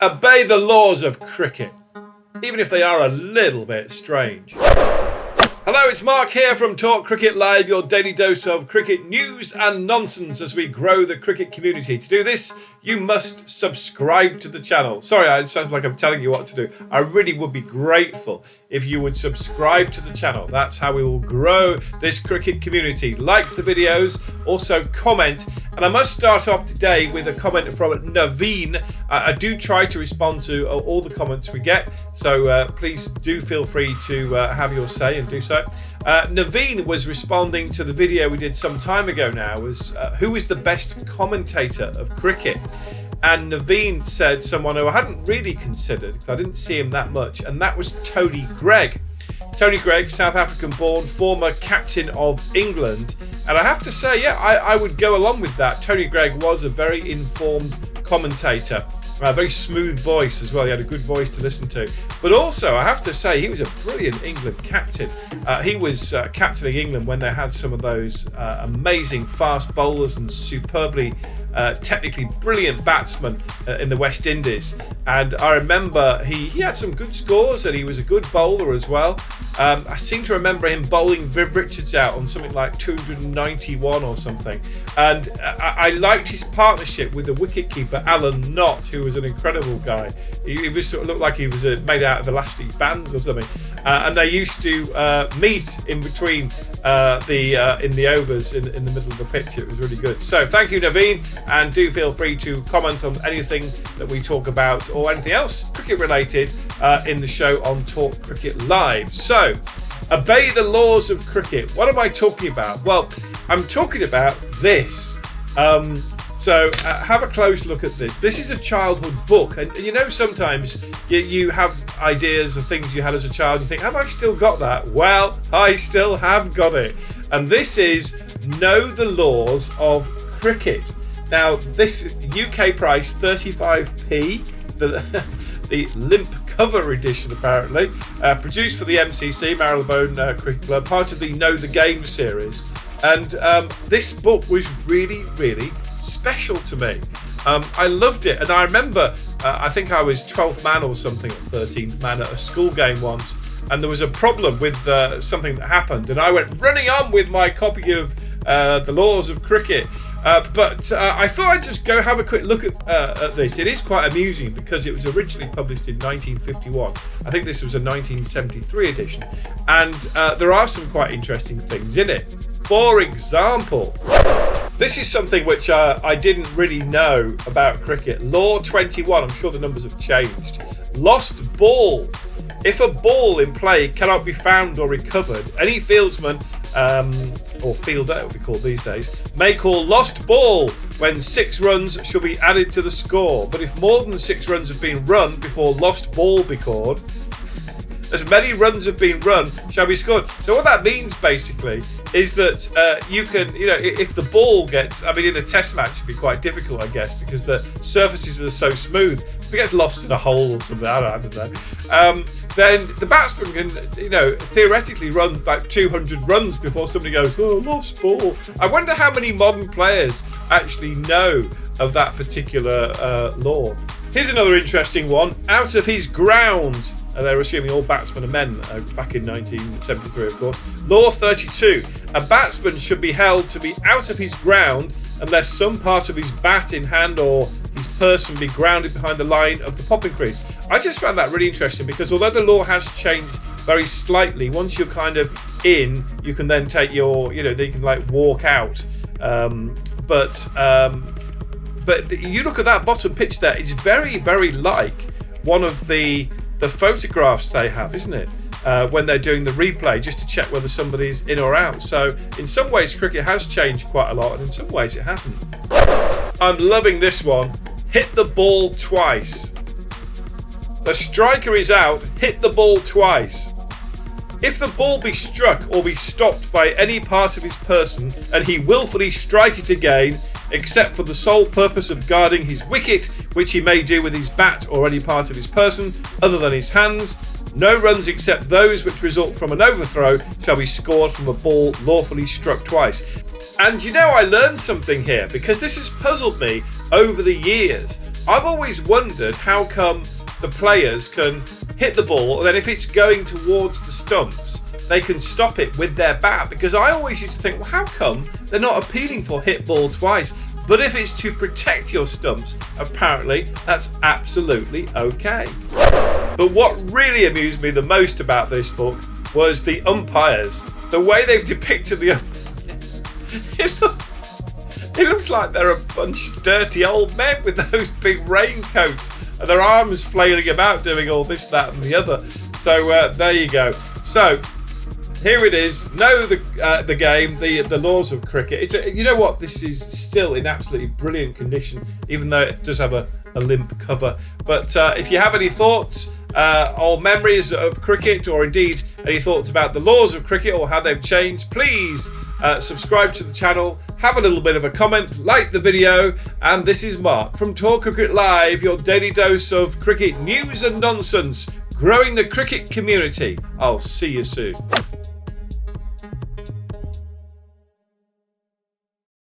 Obey the laws of cricket, even if they are a little bit strange. Hello, it's Mark here from Talk Cricket Live, your daily dose of cricket news and nonsense as we grow the cricket community. To do this, you must subscribe to the channel. Sorry, it sounds like I'm telling you what to do. I really would be grateful if you would subscribe to the channel. That's how we will grow this cricket community. Like the videos, also comment. And I must start off today with a comment from Naveen. I do try to respond to all the comments we get, so please do feel free to have your say and do so. Naveen was responding to the video we did some time ago now, was who is the best commentator of cricket? And Naveen said someone who I hadn't really considered, because I didn't see him that much, and that was Tony Greig. Tony Greig, South African born, former captain of England. And I have to say, yeah, I would go along with that. Tony Greig was a very informed commentator. A very smooth voice as well. He had a good voice to listen to. But also, I have to say, he was a brilliant England captain. He was captaining England when they had some of those amazing fast bowlers and superbly technically brilliant batsmen in the West Indies. And I remember he had some good scores and he was a good bowler as well. I seem to remember him bowling Viv Richards out on something like 291 or something. And I liked his partnership with the wicketkeeper Alan Knott, who was an incredible guy. He was sort of looked like he was made out of elastic bands or something. And they used to meet in between in the overs in the middle of the pitch. It was really good. So thank you, Naveen, and do feel free to comment on anything that we talk about or anything else cricket related in the show on Talk Cricket Live. So, obey the laws of cricket. What am I talking about? Well, I'm talking about this. So have a close look at this. This is a childhood book, and you know sometimes you have ideas of things you had as a child. You think, have I still got that? Well, I still have got it. And this is Know the Laws of Cricket. Now, this UK price 35p. The limp cover edition, apparently, produced for the MCC, Marylebone Cricket Club, part of the Know the Game series. And this book was really, really special to me. I loved it, and I remember I think I was 12th man or something, or 13th man at a school game once, and there was a problem with something that happened, and I went running on with my copy of The Laws of Cricket. But I thought I'd just go have a quick look at this. It is quite amusing because it was originally published in 1951. I think this was a 1973 edition, and there are some quite interesting things in it. For example, this is something which I didn't really know about cricket. Law 21, I'm sure the numbers have changed. Lost ball. If a ball in play cannot be found or recovered, any fieldsman, or fielder it would be called these days, may call lost ball when 6 runs shall be added to the score. But if more than 6 runs have been run before lost ball be called, as many runs have been run shall be scored. So what that means basically is that you can, if the ball gets, in a test match it'd be quite difficult, I guess, because the surfaces are so smooth. If it gets lost in a hole or something, I don't know. Then the batsman can, theoretically run like 200 runs before somebody goes, oh, lost ball. I wonder how many modern players actually know of that particular law. Here's another interesting one. Out of his ground. They're assuming all batsmen are men back in 1973, of course. Law 32. A batsman should be held to be out of his ground unless some part of his bat in hand or his person be grounded behind the line of the popping crease. I just found that really interesting because although the law has changed very slightly, once you're kind of in, you can then take your, they can like walk out. But you look at that bottom pitch there, it's very, very like one of the photographs they have, isn't it? When they're doing the replay, just to check whether somebody's in or out. So in some ways cricket has changed quite a lot, and in some ways it hasn't. I'm loving this one. Hit the ball twice. The striker is out, hit the ball twice. If the ball be struck or be stopped by any part of his person and he willfully strike it again, except for the sole purpose of guarding his wicket, which he may do with his bat or any part of his person other than his hands, no runs except those which result from an overthrow shall be scored from a ball lawfully struck twice. And I learned something here, because this has puzzled me over the years. I've always wondered how come the players can hit the ball and then if it's going towards the stumps, they can stop it with their bat, because I always used to think, well, how come they're not appealing for hit ball twice? But if it's to protect your stumps, apparently that's absolutely okay. But what really amused me the most about this book was the umpires. The way they've depicted the umpires. It looks like they're a bunch of dirty old men with those big raincoats and their arms flailing about doing all this, that and the other. So there you go. So here it is. Know the game, the laws of cricket. You know what? This is still in absolutely brilliant condition, even though it does have a limp cover. But if you have any thoughts or memories of cricket, or indeed any thoughts about the laws of cricket or how they've changed, please subscribe to the channel, have a little bit of a comment, like the video. And this is Mark from Talk Cricket Live, your daily dose of cricket news and nonsense, growing the cricket community. I'll see you soon.